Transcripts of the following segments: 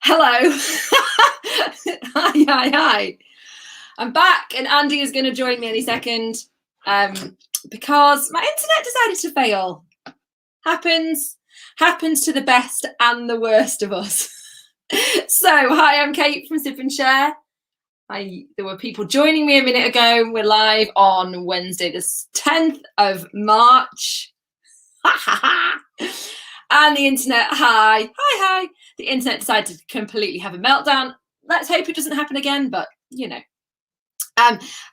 Hello. Hi. I'm back, and Andy is going to join me any second because my internet decided to fail. Happens to the best and the worst of us. So, hi, I'm Kate from Sip and Share. There were people joining me a minute ago. We're live on Wednesday, the 10th of March. And the internet, hi. The internet decided to completely have a meltdown. Let's hope it doesn't happen again, but you know.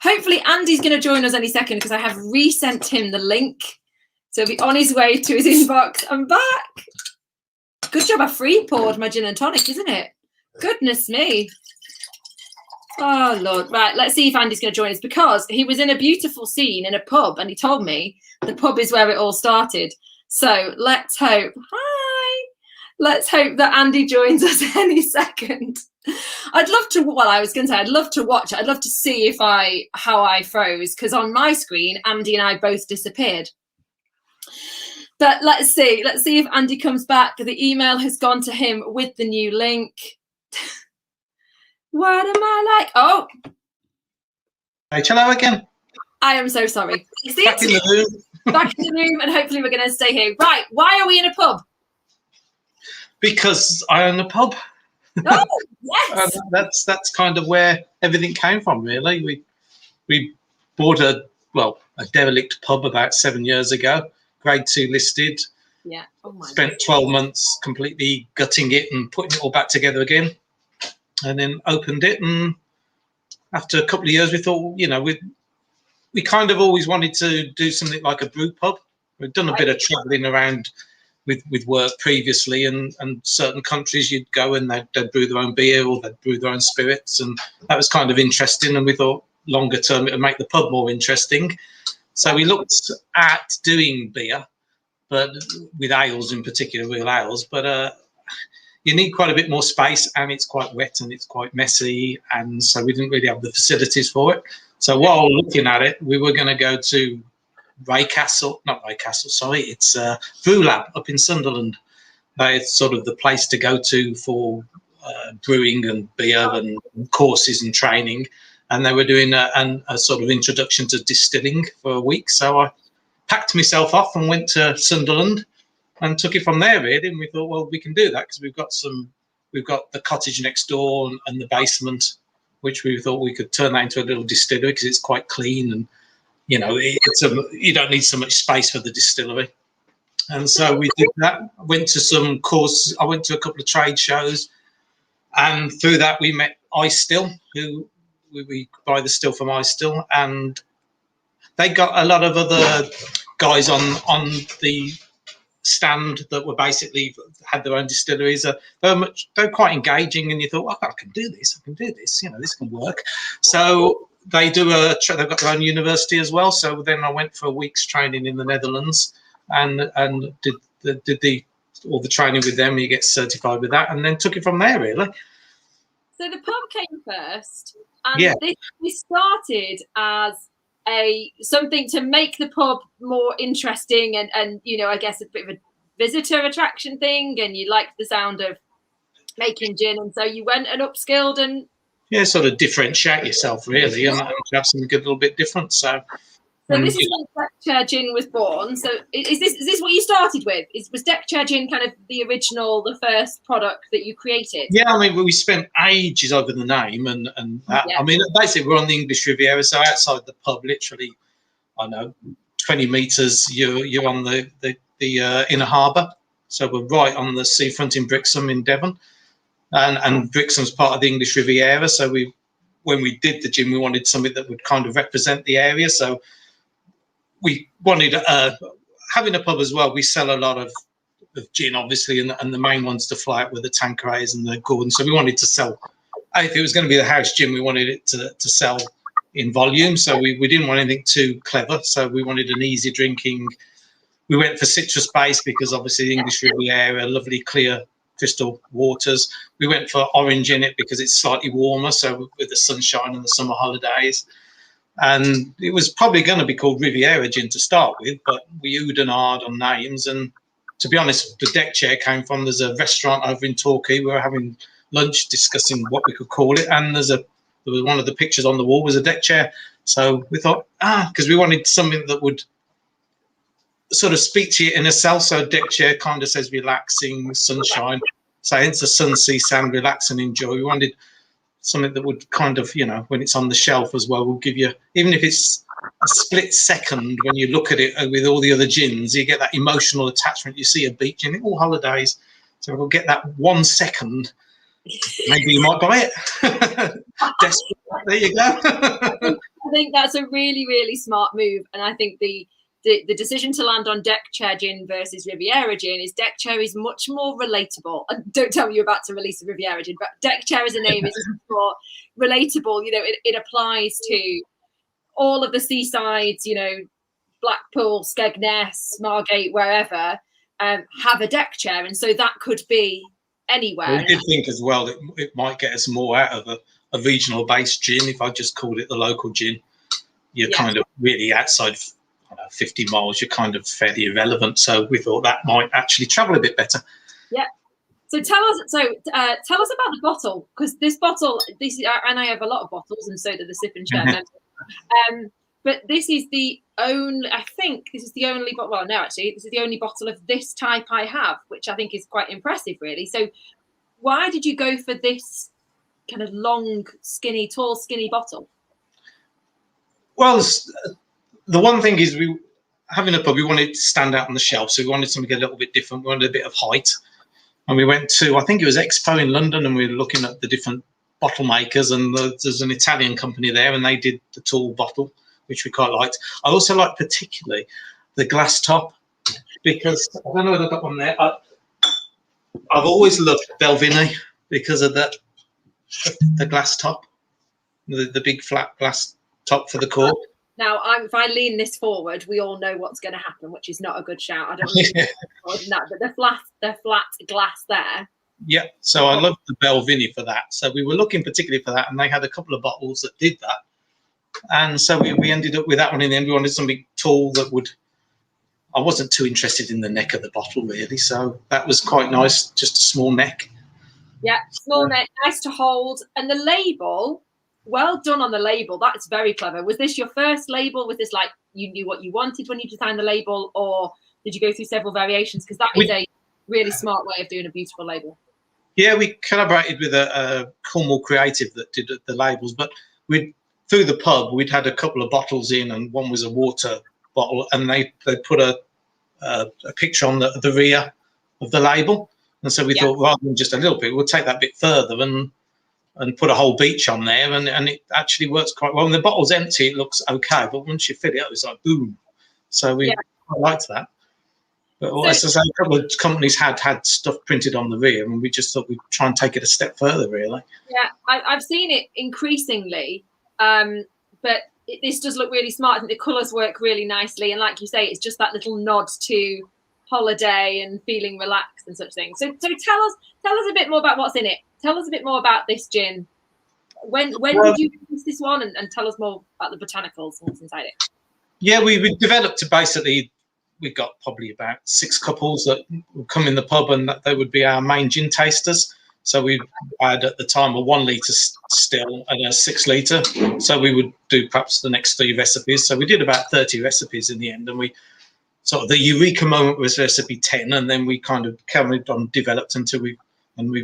Hopefully Andy's going to join us any second because I have resent him the link. So he'll be on his way to his inbox. I'm back. Good job I free poured my gin and tonic, isn't it? Goodness me. Oh, Lord. Right, let's see if Andy's going to join us because he was in a beautiful scene in a pub and he told me the pub is where it all started. So let's hope. Hi. Let's hope that Andy joins us any second. I'd love to watch it. I'd love to see how I froze because on my screen, Andy and I both disappeared. But let's see if Andy comes back. The email has gone to him with the new link. What am I like? Oh. Hello again. I am so sorry. Back in the room. Back in the room, and hopefully we're going to stay here. Right, why are we in a pub? Because I own a pub. Oh, yes. That's kind of where everything came from, really. We bought a derelict pub about 7 years ago, grade 2 listed. Yeah. Oh my. Spent 12 months completely gutting it and putting it all back together again, and then opened it. And after a couple of years, we thought, we kind of always wanted to do something like a brew pub. We've done a bit of travelling around with work previously, and certain countries you'd go and they'd brew their own beer or they'd brew their own spirits, and that was kind of interesting. And we thought longer term it would make the pub more interesting. So we looked at doing beer, but with ales in particular, real ales. But you need quite a bit more space, and it's quite wet and it's quite messy, and so we didn't really have the facilities for it. So while looking at it, we were going to go to it's Brew Lab up in Sunderland. It's sort of the place to go to for brewing and beer and courses and training. And they were doing a sort of introduction to distilling for a week. So I packed myself off and went to Sunderland and took it from there, really. And we thought, well, we can do that because we've got the cottage next door and the basement, which we thought we could turn that into a little distillery because it's quite clean and, you don't need so much space for the distillery. And so we did that. I went to a couple of trade shows, and through that we met iStill, who we buy the still from iStill, and they got a lot of other guys on the stand that were basically had their own distilleries. They're quite engaging, and you thought, I can do this, this can work. So they've got their own university as well. So then I went for a week's training in the Netherlands and did all the training with them. You get certified with that, and then took it from there, really. So the pub came first, and this started as something to make the pub more interesting and I guess a bit of a visitor attraction thing, and you liked the sound of making gin, and so you went and upskilled and sort of differentiate yourself, really, and have something a little bit different. So this is when Deck Chair Gin was born. So is this what you started with? Was Deck Chair Gin kind of the first product that you created? Yeah, I mean, we spent ages over the name and that. Yeah. I mean, basically, we're on the English Riviera, so outside the pub, literally, 20 metres, you're on the inner harbour. So we're right on the seafront in Brixham in Devon. And Brixham's part of the English Riviera. So when we did the gin, we wanted something that would kind of represent the area. So we wanted having a pub as well. We sell a lot of gin, obviously, and the main ones to fly out with the Tanquerays and the Gordon. So we wanted to sell. If it was going to be the house gin, we wanted it to sell in volume. So we didn't want anything too clever. So we wanted an easy drinking. We went for citrus base because obviously the English Riviera, lovely clear crystal waters. We went for orange in it because it's slightly warmer, so with the sunshine and the summer holidays. And it was probably going to be called Riviera Gin to start with, but we oohed and ahed on names. And to be honest, the Deck Chair came from, there's a restaurant over in Torquay. We were having lunch discussing what we could call it, and there was one of the pictures on the wall was a deck chair. So we thought, because we wanted something that would sort of speak to you in a self. So deck chair kind of says relaxing, sunshine. So hence the sun, sea, sand, relax and enjoy. We wanted something that would kind of, when it's on the shelf as well, will give you, even if it's a split second when you look at it with all the other gins, you get that emotional attachment. You see a beach and all holidays. So we'll get that 1 second. Maybe you might buy it. Desperate. There you go. I think that's a really, really smart move. And I think the decision to land on deck chair gin versus Riviera gin is deck chair is much more relatable. And don't tell me you're about to release a Riviera gin, but deck chair as a name is more relatable. It applies to all of the seasides, Blackpool, Skegness, Margate, wherever, have a deck chair. And so that could be anywhere. Well, we did think as well that it might get us more out of a regional based gin. If I just called it the local gin, you're kind of really outside 50 miles, you're kind of fairly irrelevant. So we thought that might actually travel a bit better. Yeah. So tell us about the bottle, because this bottle, and I have a lot of bottles, and so do the Sip and Share members. But this is the only, I think this is the only, well, no, actually, this is the only bottle of this type I have, which I think is quite impressive, really. So why did you go for this kind of long, tall, skinny bottle? Well, the one thing is having a pub, we wanted to stand out on the shelf. So we wanted something a little bit different. We wanted a bit of height. And we went to, I think it was Expo in London, and we were looking at the different bottle makers, and there's an Italian company there, and they did the tall bottle, which we quite liked. I also like particularly the glass top, because I don't know whether I've got one there. I've always loved Belvini because of the glass top, the big flat glass top for the cork. Now, if I lean this forward, we all know what's going to happen, which is not a good shout. I don't know more than that, but the flat glass there. Yeah, so I love the Belvini for that. So we were looking particularly for that, and they had a couple of bottles that did that. And so we ended up with that one in the end. We wanted something tall that would, I wasn't too interested in the neck of the bottle, really. So that was quite nice, just a small neck. Yeah, small neck, nice to hold. And the label, well done on the label. That's very clever. Was this your first label? Was this like you knew what you wanted when you designed the label, or did you go through several variations? Because that is a really smart way of doing a beautiful label. Yeah, we collaborated with a Cornwall creative that did the labels, but through the pub, we'd had a couple of bottles in, and one was a water bottle, and they put a picture on the rear of the label. And so we thought, rather than just a little bit, we'll take that bit further and put a whole beach on there, and it actually works quite well. When the bottle's empty, it looks okay, but once you fill it up, it's like boom. So we quite liked that. But as I say, a couple of companies had stuff printed on the rear, and we just thought we'd try and take it a step further, really. Yeah, I've seen it increasingly, but this does look really smart. I think the colours work really nicely, and like you say, it's just that little nod to holiday and feeling relaxed and such things. So tell us a bit more about what's in it. Tell us a bit more about this gin. When did you use this one, and tell us more about the botanicals and what's inside it? Yeah, we developed to basically, we've got probably about 6 couples that would come in the pub, and they would be our main gin tasters. So we had at the time a 1 litre still and a 6 litre. So we would do perhaps the next 3 recipes. So we did about 30 recipes in the end, and we sort of the eureka moment was recipe 10, and then we kind of carried on, developed until we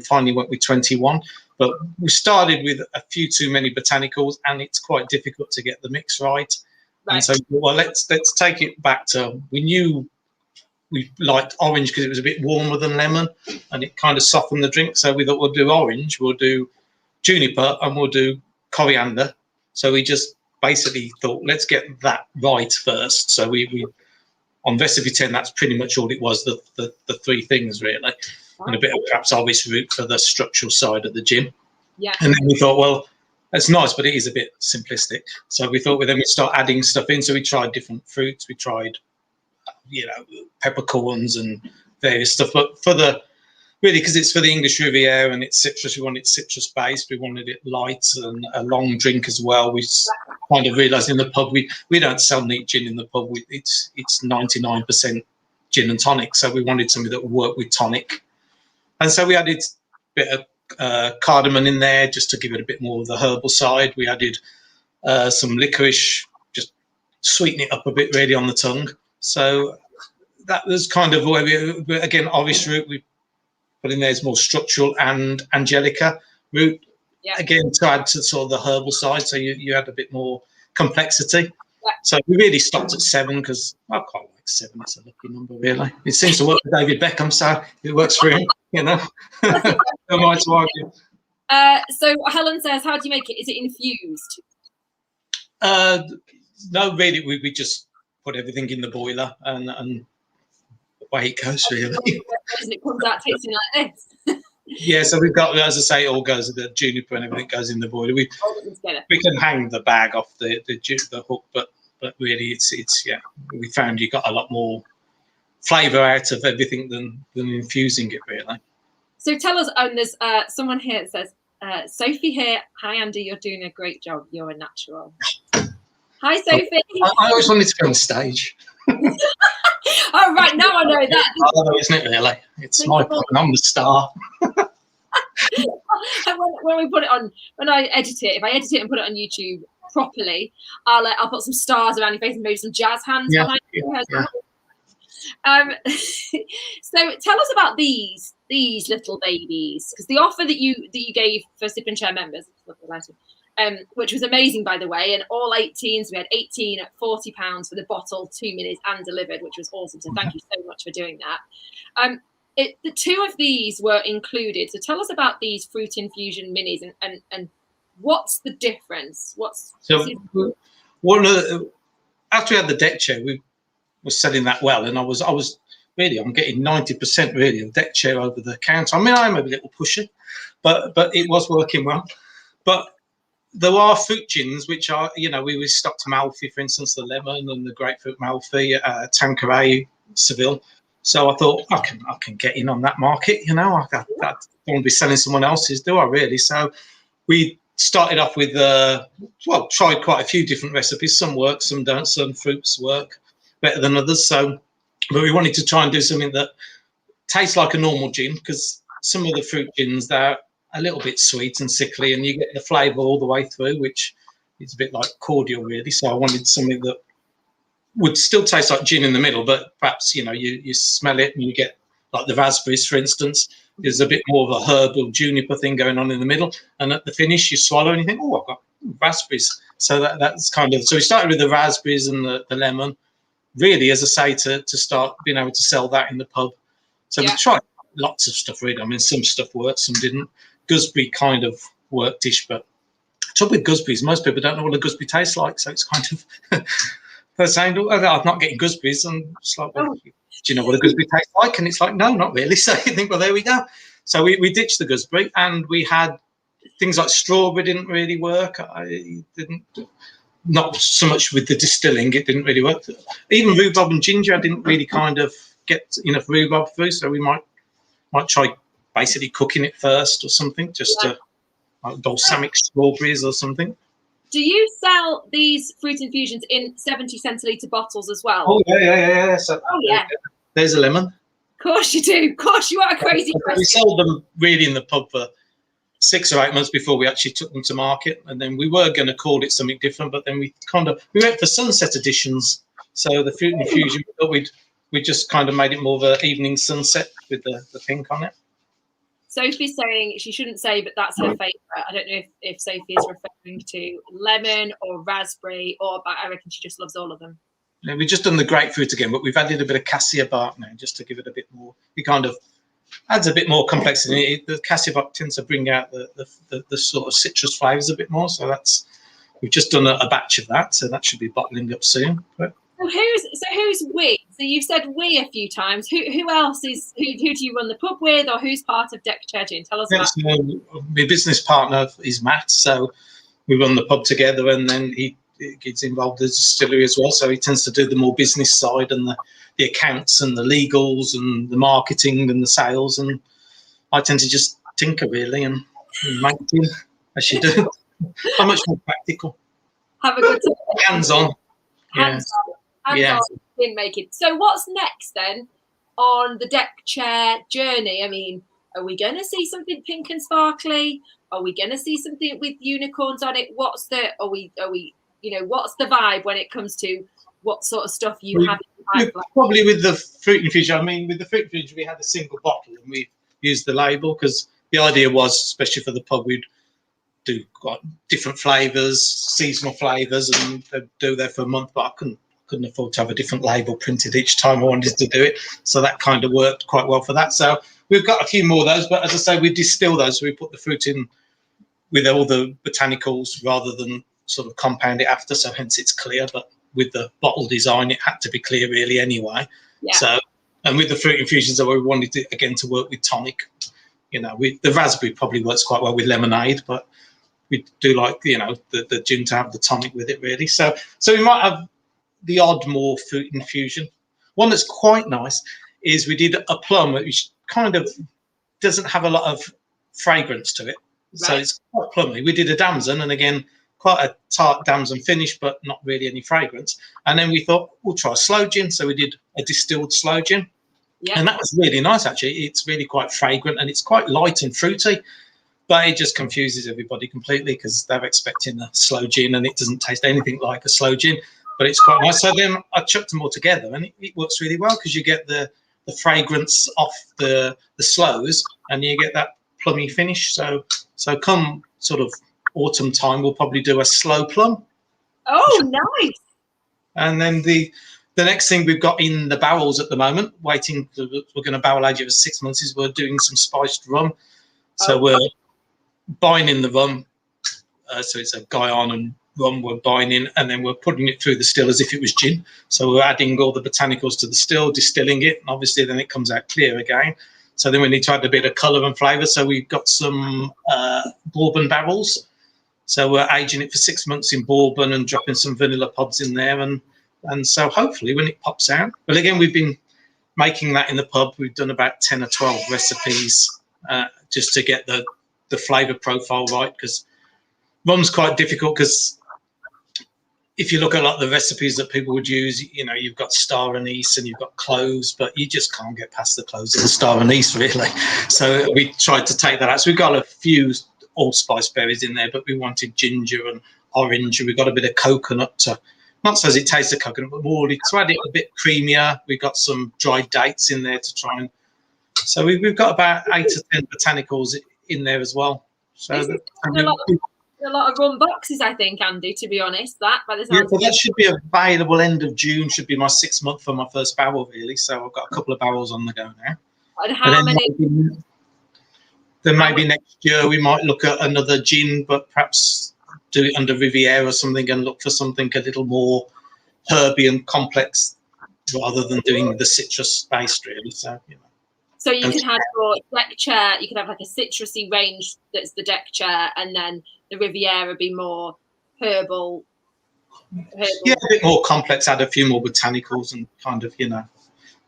finally went with 21. But we started with a few too many botanicals, and it's quite difficult to get the mix right. And so, well, let's take it back to, we knew we liked orange because it was a bit warmer than lemon, and it kind of softened the drink. So we thought we'll do orange, we'll do juniper, and we'll do coriander. So we just basically thought, let's get that right first. So we on recipe 10, that's pretty much all it was, the 3 things really, and a bit of perhaps Irish root for the structural side of the gin. Yeah. And then we thought, well, that's nice, but it is a bit simplistic. So we thought then we'd start adding stuff in. So we tried different fruits. We tried, peppercorns and various stuff. But really, because it's for the English Riviera and it's citrus, we wanted citrus based. We wanted it light and a long drink as well. We kind of realised in the pub, we don't sell neat gin in the pub. It's 99% gin and tonic. So we wanted something that would work with tonic. And so we added a bit of cardamom in there just to give it a bit more of the herbal side. We added some licorice, just sweeten it up a bit really on the tongue. So that was kind of where we, again, Irish root we put in there is more structural, and Angelica root, again, to add to sort of the herbal side. So you had a bit more complexity. So we really stopped at 7 because I quite like 7. It's a lucky number, really. It seems to work for David Beckham, so it works for him, you know. Don't mind to argue. So Helen says, how do you make it? Is it infused? No, really, we just put everything in the boiler and away it goes, really. It comes out tasting like this. Yeah, so we've got, as I say, it all goes, the juniper and everything goes in the boiler. We can hang the bag off the hook, but really it's yeah, we found you got a lot more flavour out of everything than infusing it, really. So tell us, there's someone here that says, Sophie here. Hi, Andy, you're doing a great job. You're a natural. Hi, Sophie. I always wanted to go on stage. Oh, right, now I know that. Oh, isn't it really? It's my point. I'm the star. when we put it on, when I edit it, if I edit it and put it on YouTube properly, I'll put some stars around your face and maybe some jazz hands behind you. So tell us about these little babies, because the offer that you gave for Sip and Share members, which was amazing, by the way, and all 18s, we had 18 at £40 for the bottle, 2 minis and delivered, which was awesome. So thank you so much for doing that. The 2 of these were included. So tell us about these fruit infusion minis and what's the difference? One of after we had the deck chair, we were selling that well, and I was really, I'm getting 90% really of deck chair over the counter. I mean, I'm a little pushy, but it was working well. But there are fruit gins which are, you know, we stocked Malfi, for instance, the lemon and the grapefruit Malfi, Tanqueray, Seville. So I thought I can get in on that market, you know. I don't want to be selling someone else's, do I really? So we started off with tried quite a few different recipes. Some work, some don't. Some fruits work better than others. So, but we wanted to try and do something that tastes like a normal gin, because some of the fruit gins, they're a little bit sweet and sickly, and you get the flavour all the way through, which is a bit like cordial, really. So I wanted something that would still taste like gin in the middle, but perhaps, you know, you smell it and you get like the raspberries, for instance. There's a bit more of a herbal juniper thing going on in the middle, and at the finish you swallow and you think, oh, I've got raspberries. So that's kind of, so we started with the raspberries and the lemon, really, as I say, to start being able to sell that in the pub. So we tried lots of stuff, really. I mean, some stuff worked, some didn't. Gooseberry kind of worked-ish, but the trouble with gooseberries, most people don't know what a gooseberry tastes like, so it's kind of they're saying, oh, I'm not getting gooseberries, and it's like, well, do you know what a gooseberry tastes like? And it's like, no, not really. So you think, well, there we go. So we ditched the gooseberry, and we had things like strawberry didn't really work. Not so much with the distilling, it didn't really work. Even rhubarb and ginger, I didn't really kind of get enough rhubarb through, so we might try basically cooking it first or something, just to like balsamic strawberries or something. Do you sell these fruit infusions in 70 centilitre bottles as well? Oh, yeah. So, there's a lemon. Of course you do. Of course, you are a crazy person. We sold them really in the pub for 6 or 8 months before we actually took them to market, and then we were going to call it something different, but then we went for sunset editions. So the fruit infusion, but we just kind of made it more of an evening sunset with the pink on it. Sophie's saying she shouldn't say, but that's her favourite. I don't know if Sophie is referring to lemon or raspberry, but I reckon she just loves all of them. Yeah, we've just done the grapefruit again, but we've added a bit of cassia bark now, just to give it a bit more. It kind of adds a bit more complexity. The cassia bark tends to bring out the sort of citrus flavours a bit more. So we've just done a batch of that, so that should be bottling up soon. But So who's we? So you've said we a few times. Who else is who do you run the pub with, or who's part of Deck Chair Gin? Tell us about. My business partner is Matt, so we run the pub together, and then he gets involved in the distillery as well. So he tends to do the more business side and the accounts and the legals and the marketing and the sales, and I tend to just tinker really and make it as you do. I'm much more practical. Have a good time. Hands on. Hands on in making. So what's next then on the Deck Chair journey? I mean, Are we going to see something pink and sparkly? Are we going to see something with unicorns on it? What's the what's the vibe when it comes to what sort of stuff you have in the pipeline? Probably with the fruit infusion. I mean, with the fruit infusion, we had a single bottle and we used the label because the idea was, especially for the pub, we'd do quite different flavours, seasonal flavours, and they'd do that for a month. But I couldn't afford to have a different label printed each time I wanted to do it. So that kind of worked quite well for that. So we've got a few more of those, but as I say, we distill those. So we put the fruit in with all the botanicals rather than sort of compound it after. So hence it's clear. But with the bottle design, it had to be clear really anyway. Yeah. So, and with the fruit infusions, we wanted to, again, to work with tonic. The raspberry probably works quite well with lemonade, but we do like, the gin to have the tonic with it really. So we might have the odd more fruit infusion. One that's quite nice is we did a plum, which kind of doesn't have a lot of fragrance to it. Right. So it's quite plummy. We did a damson, and again, quite a tart damson finish, but not really any fragrance. And then we thought, we'll try sloe gin. So we did a distilled sloe gin. Yeah. And that was really nice, actually. It's really quite fragrant, and it's quite light and fruity. But it just confuses everybody completely because they're expecting a sloe gin, and it doesn't taste anything like a sloe gin. But it's quite nice. So then I chucked them all together, and it works really well because you get the fragrance off the sloes, and you get that plummy finish. So come sort of autumn time, we'll probably do a sloe plum. Oh, nice. And then the next thing we've got in the barrels at the moment, we're going to barrel age it for 6 months, is we're doing some spiced rum. So we're buying in the rum. So it's a Guyanan rum we're buying in, and then we're putting it through the still as if it was gin. So we're adding all the botanicals to the still, distilling it, and obviously then it comes out clear again. So then we need to add a bit of colour and flavour. So we've got some bourbon barrels. So we're aging it for 6 months in bourbon and dropping some vanilla pods in there, and so hopefully when it pops out. But again, we've been making that in the pub. We've done about 10 or 12 recipes just to get the flavour profile right, because rum's quite difficult, because if you look at a lot of the recipes that people would use, you've got star anise and you've got cloves, but you just can't get past the cloves of the star anise, really. So we tried to take that out. So we've got a few allspice berries in there, but we wanted ginger and orange, and we got a bit of coconut to, not so as it tastes of coconut, but more to add it a bit creamier. We got some dried dates in there to try and. So we've got about 8 to 10 botanicals in there as well. So a lot of rum boxes, I think, Andy, to be honest. That by the time that should be available end of June. Should be my 6th month for my first barrel, really. So I've got a couple of barrels on the go now. And how many? Then maybe next year we might look at another gin, but perhaps do it under Riviera or something, and look for something a little more herby and complex rather than doing the citrus based, really. So So you could have your deck chair. You could have like a citrusy range that's the deck chair, and then the Riviera be more herbal. Yeah, a bit more complex. Add a few more botanicals and kind of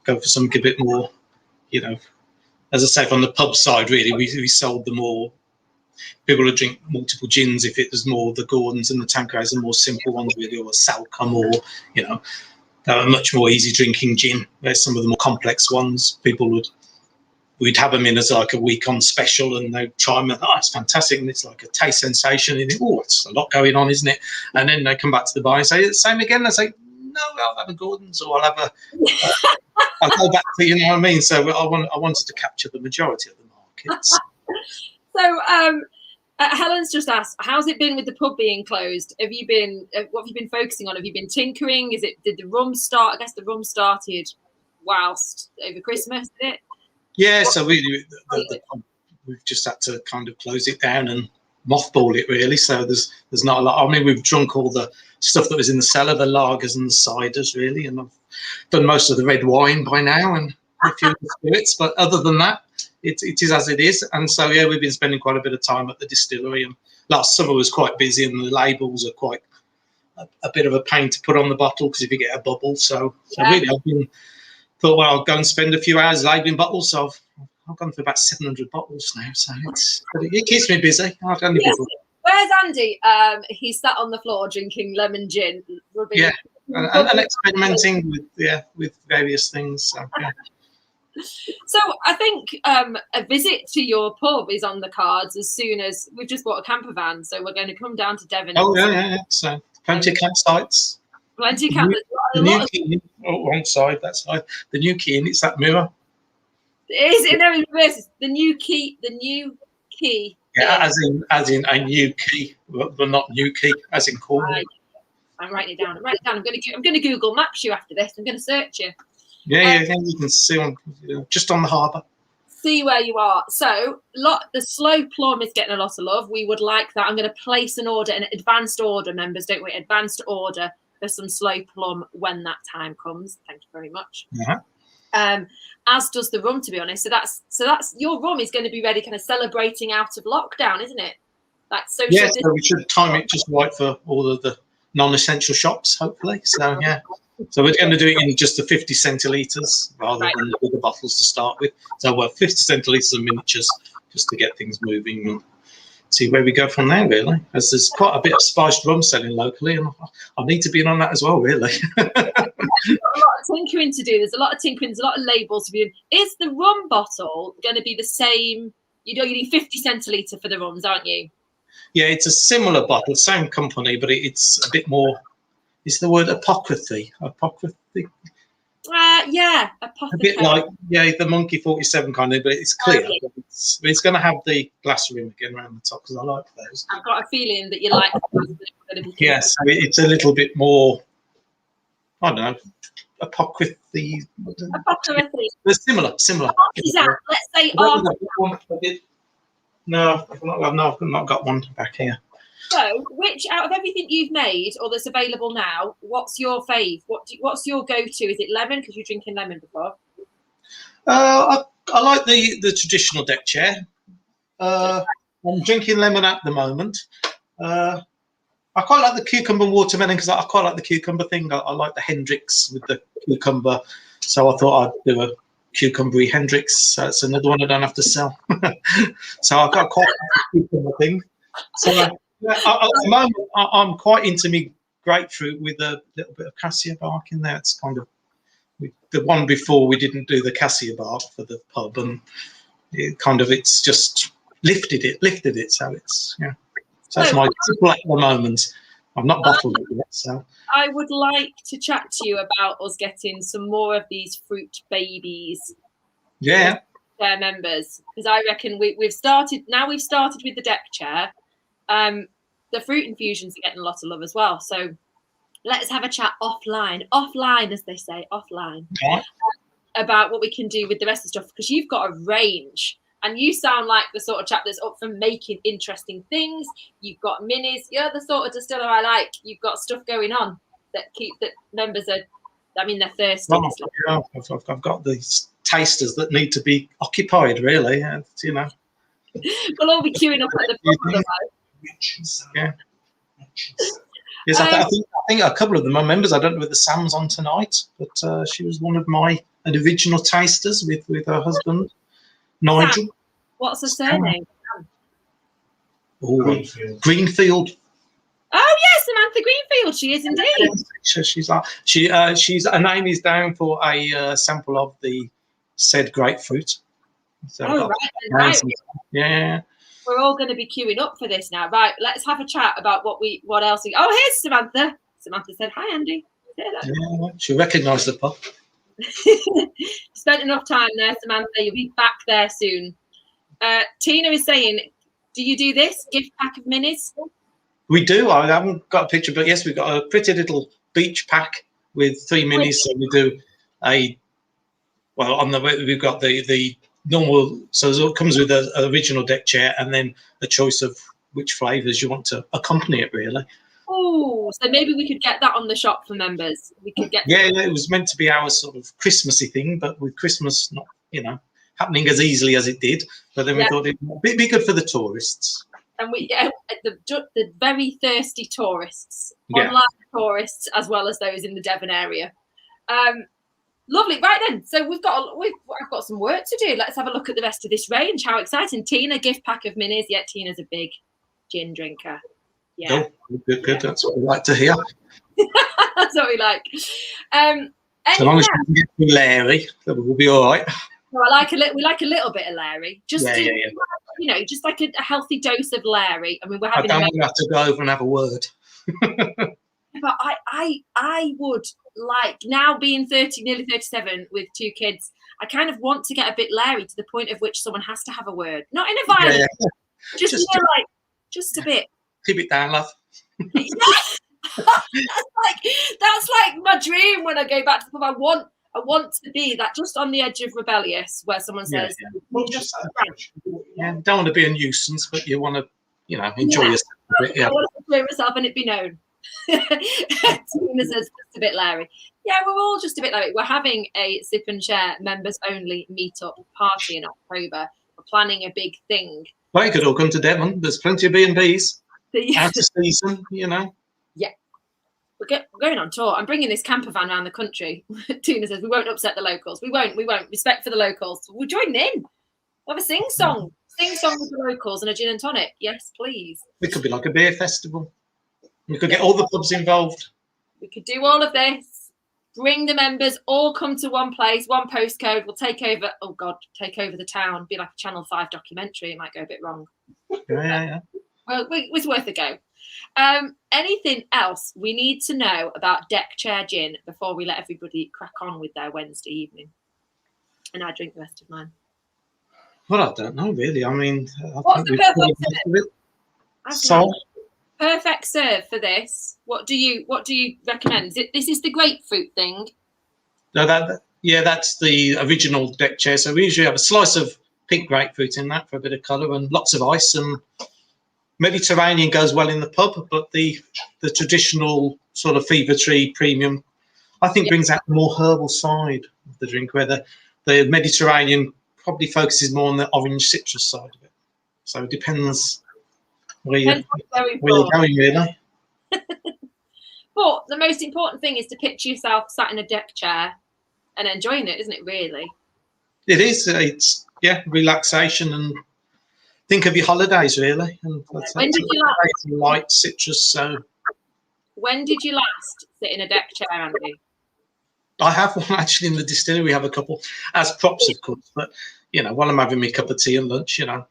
go for something a bit more. As I say, from the pub side, really, we sold the more. People would drink multiple gins if it was more the Gordons and the Tanquerays, the more simple ones, really, or a Salcombe, or they were much more easy drinking gin. There's some of the more complex ones. We'd have them in as like a week on special, and they'd try them, and it's fantastic, and it's like a taste sensation, and it's a lot going on, isn't it? And then they come back to the bar and say, same again. They say, no, I'll have a Gordon's, or I'll have I'll go back to, what I mean? So I wanted to capture the majority of the markets. So Helen's just asked, how's it been with the pub being closed? What have you been focusing on? Have you been tinkering? Did the rum start? I guess the rum started whilst over Christmas, did it? Yeah, so we've just had to kind of close it down and mothball it, really. So there's not a lot. I mean, we've drunk all the stuff that was in the cellar, the lagers and the ciders, really, and I've done most of the red wine by now and a few of the spirits. But other than that, it is as it is. And so, yeah, we've been spending quite a bit of time at the distillery. And last summer was quite busy, and the labels are quite a bit of a pain to put on the bottle because if you get a bubble. So really, thought, well, I'll go and spend a few hours labelling bottles. So I've gone through about 700 bottles now. So it keeps me busy. Where's Andy? He's sat on the floor drinking lemon gin. And experimenting with various things. So, yeah. So I think a visit to your pub is on the cards as soon as we've just bought a camper van, so we're going to come down to Devon. Oh yeah. So plenty of campsites. Plenty of campers. The new key, wrong side. That side. The new key, and it's that mirror. Is it no in reverse? The new key. The new key. Yeah, as in a new key, but not new key, as in Cornwall. Right. I'm writing it down. I'm going to Google Maps you after this. I'm going to search you. Yeah, you can see just on the harbour. See where you are. So, the slow plum is getting a lot of love. We would like that. I'm going to place an order, an advanced order, members, don't we? Advanced order for some slow plum when that time comes. Thank you very much. Yeah. As does the rum, to be honest. So that's your rum is going to be ready, kind of celebrating out of lockdown, isn't it? Like social. Yeah, so we should time it just right for all of the non-essential shops, hopefully. So yeah. So we're going to do it in just the 50 centilitres rather than the bigger bottles to start with. So we're 50 centilitres of miniatures just to get things moving and see where we go from there, really. As there's quite a bit of spiced rum selling locally, and I need to be in on that as well, really. There's a lot of tinkering to do. There's a lot of tinkering. There's a lot of labels to be in. Is the rum bottle going to be the same? You need 50 centilitre for the rums, aren't you? Yeah, it's a similar bottle, same company, but it's a bit more. Is the word apocryphy? Apocryphy? Yeah, a bit like the Monkey 47 kind of, but it's clear. Oh, yeah. It's going to have the glass rim again around the top because I like those. I've got a feeling that you like. Yes, it's a little bit more. I don't know. Apocryphy. Apocryphy. They're similar. Artisan. Let's say artisan. No, I've not got one back here. So, which out of everything you've made or that's available now, what's your fave? What's your go-to? Is it lemon because you're drinking lemon before? I like the traditional deck chair. I'm drinking lemon at the moment. I quite like the cucumber watermelon because I quite like the cucumber thing. I like the Hendrix with the cucumber, so I thought I'd do a cucumbery Hendrix. That's another one I don't have to sell. So I've got quite like the cucumber thing. So at the moment, I'm quite into me grapefruit with a little bit of cassia bark in there. It's kind of the one before we didn't do the cassia bark for the pub, and it's just lifted it. So it's So that's my simple at the moment. I've not bottled it yet. So I would like to chat to you about us getting some more of these fruit babies. Yeah. Their members, because I reckon we've started with the deck chair. The fruit infusions are getting a lot of love as well. So let's have a chat offline, as they say, about what we can do with the rest of the stuff, because you've got a range and you sound like the sort of chap that's up for making interesting things. You've got minis. You're the sort of distiller I like. You've got stuff going on that members are, they're thirsty. Oh, yeah, I've got these tasters that need to be occupied, really. We'll all be queuing up at the pub. Yeah. Yes, I think a couple of them are members. I don't know whether Sam's on tonight, but she was one of my original tasters with her husband, Nigel. Sam, what's her surname? Greenfield. Oh yes, Samantha Greenfield. She is indeed. She's her name is down for a sample of the said grapefruit. So right. Yeah. We're all going to be queuing up for this now. Right, let's have a chat about what else. Oh, here's Samantha. Samantha said, "Hi, Andy." Yeah, she recognised the pup. Spent enough time there, Samantha. You'll be back there soon. Tina is saying, do you do this gift pack of minis? We do. I haven't got a picture, but yes, we've got a pretty little beach pack with 3 minis. So we do we've got the normal, so it comes with an original deck chair and then a choice of which flavours you want to accompany it, really. Oh, so maybe we could get that on the shop for members. We could get. Yeah, it was meant to be our sort of Christmassy thing, but with Christmas not, happening as easily as it did. But then we thought it'd be good for the tourists. And the very thirsty tourists, online tourists, as well as those in the Devon area. Lovely. Right then. So I've got some work to do. Let's have a look at the rest of this range. How exciting. Tina, gift pack of minis. Yeah, Tina's a big gin drinker. Yeah. Oh, good. That's what we like to hear. That's what we like. So long as you can get me Larry, we'll be all right. So we like a little bit of Larry. Just you know, just like a healthy dose of Larry. I mean, we're I having. don't want to have to go over and have a word. But I would like, now being 30, nearly 37 with 2 kids, I kind of want to get a bit Larry to the point of which someone has to have a word, not in a violent, just like just a bit. Keep it down, love. That's like my dream when I go back to the pub. I want to be that, just on the edge of rebellious, where someone says, don't want to be a nuisance, but you want to, you know, enjoy yourself a bit. I want to enjoy myself and it be known. Tina says, just a bit Larry. Yeah, we're all just a bit Larry. We're having a Sip and Share members only meetup party in October. We're planning a big thing. Well, you could all come to Devon. There's plenty of B&Bs out of season, you know. Yeah. We're going on tour. I'm bringing this camper van around the country. Tina says, we won't upset the locals. We won't. Respect for the locals. We're joining in. We'll have a sing-song. Sing-song with the locals and a gin and tonic. Yes, please. It could be like a beer festival. We could get all the pubs involved. We could do all of this. Bring the members, all come to one place, one postcode. We'll take over, take over the town. Be like a Channel 5 documentary. It might go a bit wrong. Yeah. Well, it was worth a go. Anything else we need to know about Deck Chair Gin before we let everybody crack on with their Wednesday evening? And I drink the rest of mine. Well, I don't know, really. I mean, what's the perfect serve? Perfect serve for this. What do you recommend? This is the grapefruit thing. No, that's the original deck chair. So we usually have a slice of pink grapefruit in that for a bit of colour and lots of ice. And Mediterranean goes well in the pub, but the traditional sort of Fever Tree premium, I think, brings out the more herbal side of the drink, where the Mediterranean probably focuses more on the orange citrus side of it. So it depends where you're going, really. But the most important thing is to picture yourself sat in a deck chair and enjoying it, isn't it, really? It is. It's, relaxation, and think of your holidays, really. And when did you last? Light citrus, so. When did you last sit in a deck chair, Andy? I have one, actually, in the distillery. We have a couple as props, of course. But, you know, while I'm having my cup of tea and lunch, you know,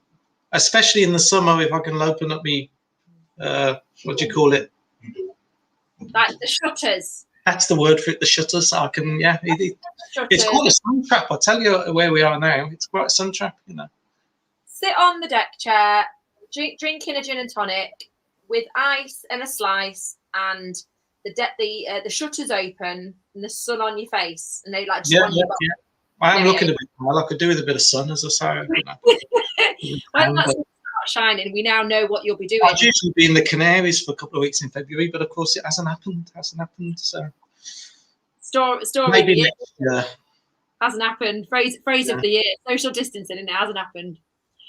especially in the summer, if I can open up me, what do you call it? Like the shutters. That's the word for it, the shutters. I can, it's quite a sun trap. I'll tell you where we are now. It's quite a sun trap, you know. Sit on the deck chair, drinking a gin and tonic with ice and a slice, and the shutters open and the sun on your face, and they like just I am looking a bit well. I could do with a bit of sun, as I say. You know. When that sun starts shining, we now know what you'll be doing. I'd usually be in the Canaries for a couple of weeks in February, but of course it hasn't happened. So story maybe next year. Hasn't happened. Phrase of the year: social distancing, and it hasn't happened.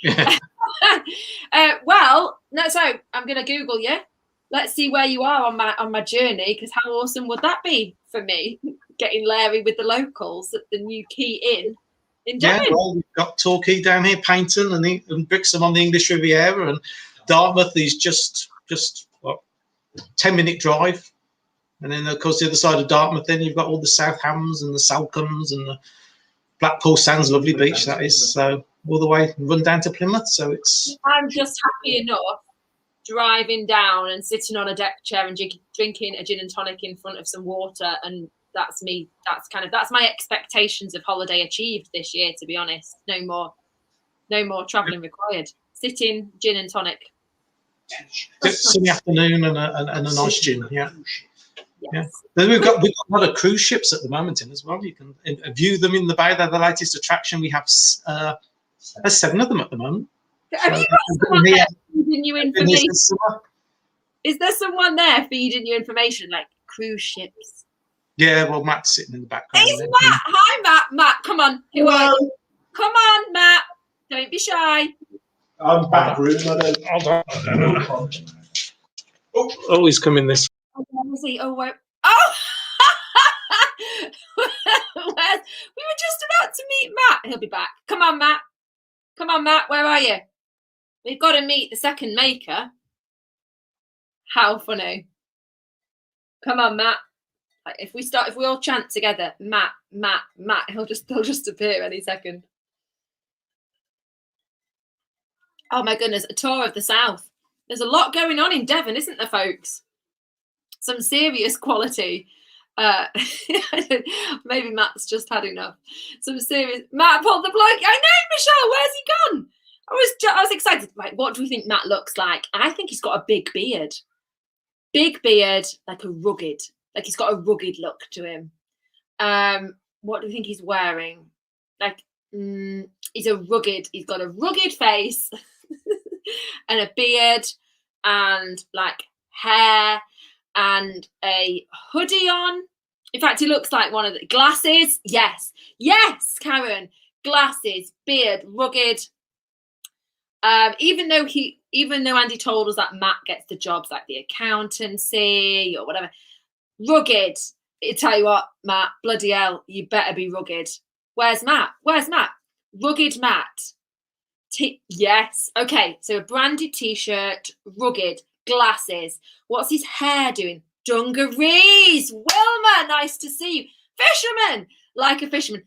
Yeah. Well, no. So I'm going to Google you. Let's see where you are on my journey, because how awesome would that be for me, getting Larry with the locals at the new Key Inn in Devon? Yeah, well, we've got Torquay down here, Paynton, and Brixham on the English Riviera, and Dartmouth is just 10-minute drive. And then, of course, the other side of Dartmouth, then you've got all the South Hams and the Salcombs and the Blackpool Sands, lovely beach that is. So all the way run down to Plymouth. So it's. I'm just happy enough driving down and sitting on a deck chair and drinking a gin and tonic in front of some water, and that's me. That's my expectations of holiday achieved this year, to be honest. No more travelling required. Sitting, gin and tonic. Sunny afternoon and a nice gin, yeah. Yes. Yeah. We've got a lot of cruise ships at the moment in as well. You can view them in the bay. They're the latest attraction. We have 7 of them at the moment. Have you got someone there feeding you information? Is there someone there feeding you information, like cruise ships? Yeah, well, Matt's sitting in the background. It's Matt. Hi, Matt. Matt, come on. Who are you? Come on, Matt. Don't be shy. I'm back room. I don't. Oh, he's coming this. Oh, where? Oh! We were just about to meet Matt. He'll be back. Come on, Matt. Come on, Matt. Where are you? We've got to meet the second maker. How funny. Come on, Matt. If we all chant together, Matt, Matt, Matt, he'll just appear any second. Oh my goodness, a tour of the South. There's a lot going on in Devon, isn't there, folks? Some serious quality. Maybe Matt's just had enough. Some serious. Matt pulled the bloke. I know, Michelle. Where's he gone? I was excited. Right, what do we think Matt looks like? I think he's got a big beard. Big beard, like he's got a rugged look to him. What do we think he's wearing? Like, he's got a rugged face and a beard and like hair and a hoodie on. In fact, he looks like one of the glasses. Yes, Karen. Glasses, beard, rugged. Even though Andy told us that Matt gets the jobs like the accountancy or whatever, rugged. I tell you what, Matt, bloody hell, you better be rugged. Where's Matt? Rugged Matt. Yes. Okay, so a branded t-shirt, rugged, glasses. What's his hair doing? Dungarees. Wilma, nice to see you. Fisherman. Like a fisherman,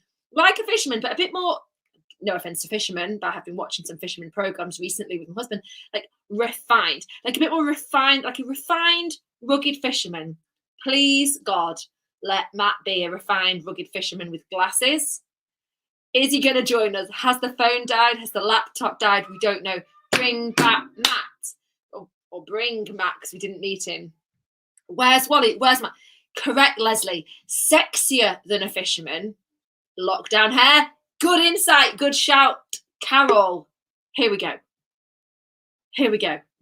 but a bit more, no offense to fishermen, but I have been watching some fisherman programs recently with my husband, like refined, like a bit more refined, like a refined, rugged fisherman. Please, God, let Matt be a refined, rugged fisherman with glasses. Is he going to join us? Has the phone died? Has the laptop died? We don't know. Bring back Matt. Or bring Matt, because we didn't meet him. Where's Wally? Where's Matt? Correct, Leslie. Sexier than a fisherman. Lockdown hair. Good insight. Good shout. Carol. Here we go.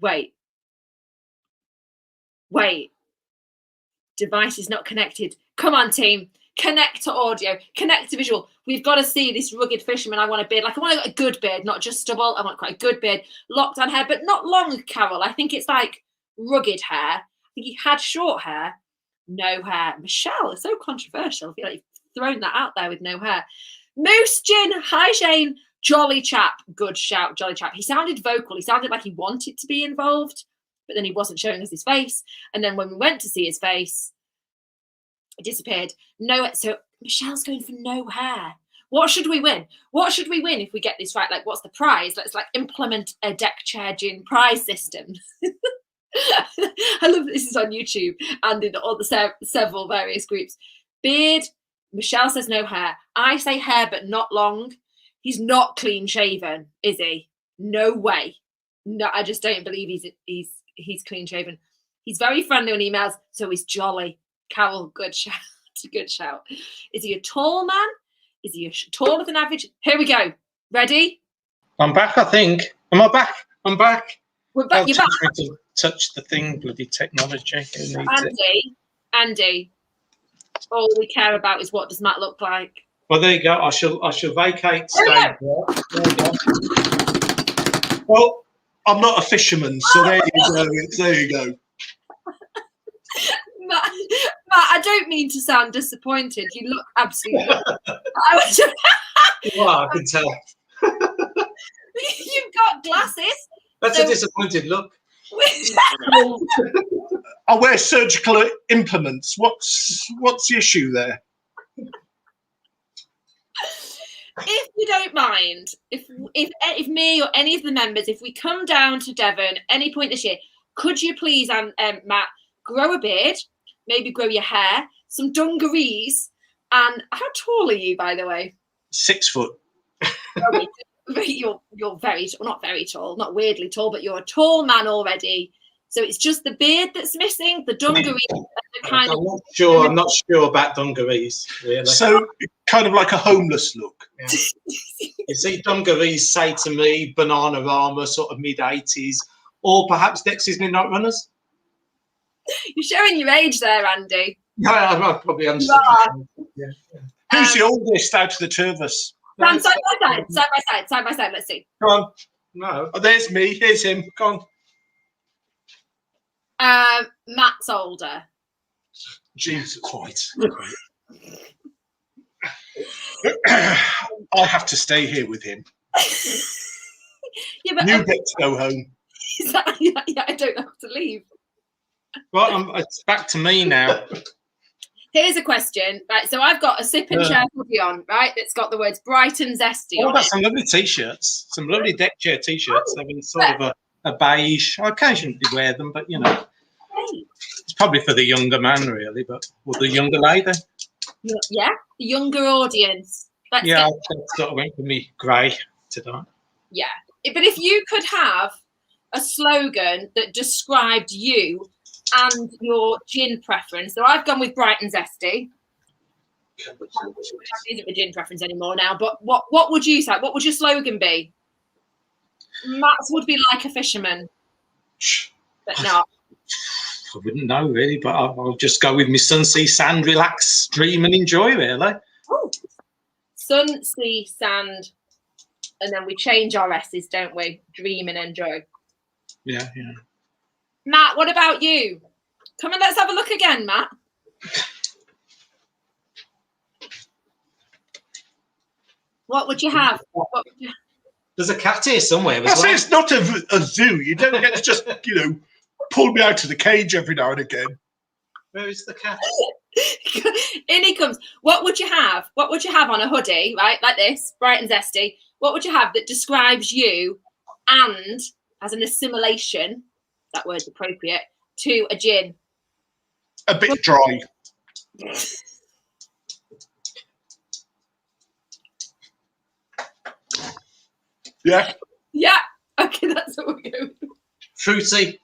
Wait. Device is not connected. Come on, team. Connect to audio. Connect to visual. We've got to see this rugged fisherman. I want a beard. Like, I want a good beard, not just stubble. I want quite a good beard. Lockdown hair, but not long, Carol. I think it's like rugged hair. I think he had short hair. No hair. Michelle, it's so controversial. I feel like you've thrown that out there with no hair. Moose Gin. Hi, Shane. Jolly chap. Good shout, jolly chap. He sounded vocal. He sounded like he wanted to be involved, but then he wasn't showing us his face. And then when we went to see his face, it disappeared. No, so Michelle's going for no hair. What should we win? If we get this right? Like, what's the prize? Let's like implement a deck chair gin prize system. I love that this is on YouTube and in all the several various groups. Beard. Michelle says no hair. I say hair, but not long. He's not clean shaven, is he? No way. No, I just don't believe he's clean shaven. He's very friendly on emails, so he's jolly. Carol, good shout. Good shout. Is he a tall man? Is he taller than average? Here we go. Ready? I'm back, I think. Am I back? I'm back. We're back. You're back. To touch the thing, bloody technology. Andy. All we care about is what does Matt look like. Well, there you go. I shall vacate stage. Well, I'm not a fisherman, so there you go. There you go. Matt, I don't mean to sound disappointed. You look absolutely. Well, I can tell. You've got glasses. That's a disappointed look. I wear surgical implements. What's the issue there? If you don't mind, if me or any of the members, if we come down to Devon any point this year, could you please, Matt, grow a beard, maybe grow your hair, some dungarees, and how tall are you, by the way? 6 foot. You're very not very tall, not weirdly tall, but you're a tall man already. So it's just the beard that's missing, the dungarees. I'm not sure about dungarees, really. So kind of like a homeless look. Yeah. You see, dungarees say to me Bananarama, sort of mid-80s, or perhaps Dexys Midnight Runners. You're showing your age there, Andy. Yeah, I probably understand. Yeah. Who's the oldest out of the two of us? Side by side. Let's see. Come on. No. Oh, there's me. Here's him. Come on. Matt's older. Jesus Christ. I'll have to stay here with him. Yeah, but you get to go home. Yeah, I don't have to leave. Well, it's back to me now. Here's a question, right? So I've got a sip and share hoodie on, right? That's got the words bright and zesty Oh, on that's it. some lovely t-shirts, some lovely deck chair t-shirts. They're in sort of a beige. I occasionally wear them, but you know, it's probably for the younger man, really, or the younger lady. Yeah, the younger audience. Yeah, I sort of went for me grey today. Yeah, but if you could have a slogan that described you and your gin preference, so I've gone with bright and zesty, which isn't a gin preference anymore now. But what would you say? What would your slogan be? Matt's would be like a fisherman, but not. I wouldn't know really, but I'll just go with my sun, sea, sand, relax, dream, and enjoy. Really. Ooh. Sun, sea, sand, and then we change our S's, don't we? Dream and enjoy. Yeah. Matt, what about you? Come on, let's have a look again, Matt. What would you have? There's a cat here somewhere. I say it's not a zoo. You don't get to just, pull me out of the cage every now and again. Where is the cat? In he comes. What would you have? What would you have on a hoodie, right? Like this, bright and zesty. What would you have that describes you and as an assimilation, that word's appropriate, to a gin? A bit dry. Yeah. Yeah. Okay, that's what we're going with. Fruity.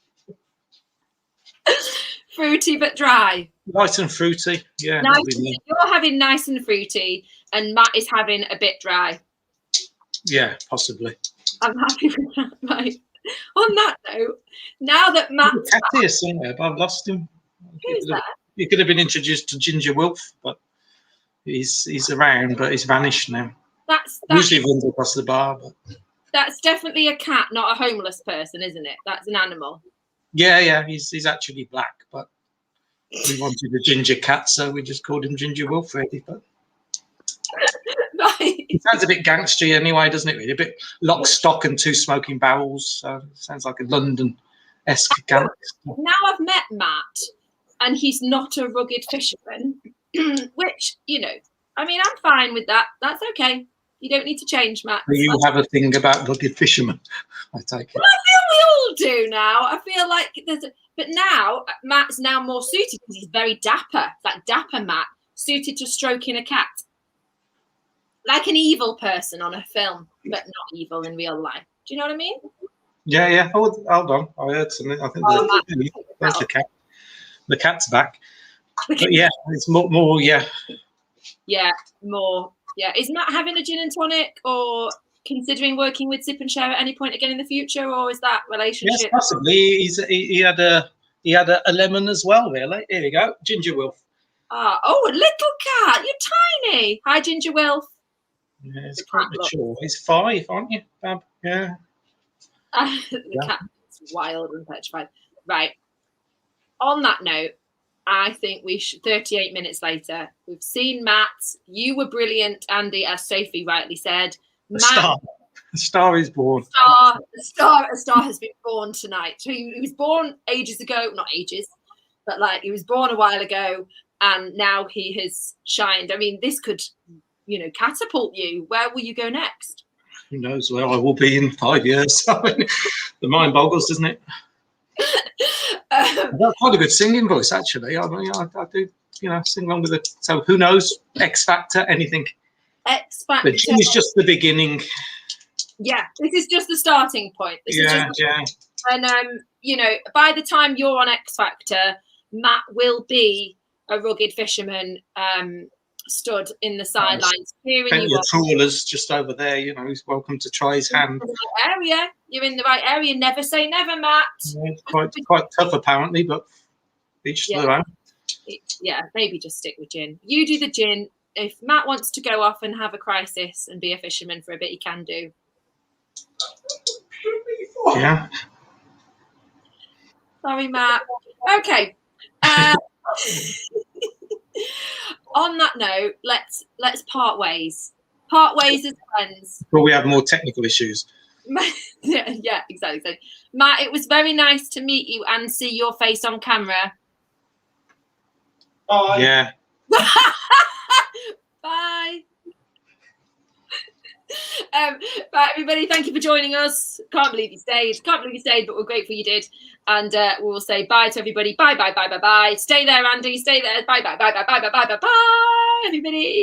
Fruity but dry. Nice and fruity. Yeah. Nice, you're having nice and fruity, and Matt is having a bit dry. Yeah, possibly. I'm happy with that, right? On that note, now that Matt's cat here somewhere, but I've lost him. Who's that? He could have been introduced to Ginger Wolf, but he's around, but he's vanished now. That's Usually runs across the bar. But that's definitely a cat, not a homeless person, isn't it? That's an animal. Yeah, he's actually black, but we wanted a ginger cat, so we just called him Ginger Wolf, really. But Right. it sounds a bit gangstery anyway, doesn't it? Really, a bit lock, stock, and two smoking barrels. So it sounds like a London-esque gangster. Now I've met Matt, and he's not a rugged fisherman, which I mean, I'm fine with that. That's okay. You don't need to change, Matt. Do you have a thing about rugged fishermen? I take it. Well, I feel we all do now. I feel like but now Matt's now more suited because he's very dapper. Like dapper Matt, suited to stroking a cat. Like an evil person on a film, but not evil in real life. Do you know what I mean? Yeah. Hold on. I heard something. I think there's the cat. The cat's back. But yeah, it's more. Yeah. Yeah, more. Yeah. Is Matt having a gin and tonic or considering working with Sip and Share at any point again in the future, or is that relationship? Yes, possibly. He had a lemon as well. Really. Here we go, Ginger Wolf. Oh, a little cat. You're tiny. Hi, Ginger Wolf. Yeah, it's quite mature. He's 5, aren't you, Bab? Yeah. The cat's wild and petrified. Right. On that note, I think we should. 38 minutes later, we've seen Matt. You were brilliant, Andy, as Sophie rightly said. A star is born. A star has been born tonight. So he was born ages ago, not ages, but like he was born a while ago, and now he has shined. I mean, this could, catapult you. Where will you go next? Who knows where I will be in 5 years? The mind boggles, doesn't it? I've got quite a good singing voice, actually. I mean, I do, sing along with it. So who knows? X Factor, anything. X Factor. The gin is just the beginning. Yeah, this is just the starting point. Yeah. And by the time you're on X Factor, Matt will be a rugged fisherman, stood in the sidelines hearing you. Trawlers just over there. He's welcome to try his hand. Area, you're in the right area. Never say never, Matt. Yeah, quite tough apparently, but each to their own. Yeah, maybe just stick with gin. You do the gin. If Matt wants to go off and have a crisis and be a fisherman for a bit, he can do. Yeah. Sorry, Matt. Okay. On that note, let's part ways. Part ways as friends. But we have more technical issues. Yeah, exactly. Matt, it was very nice to meet you and see your face on camera. Bye. Yeah. Bye. Right, everybody, thank you for joining us. Can't believe you stayed, but we're grateful you did. And we'll say bye to everybody. Bye, bye, bye, bye, bye. Stay there, Andy. Stay there. Bye, bye, bye, bye, bye, bye, bye, bye, bye, everybody.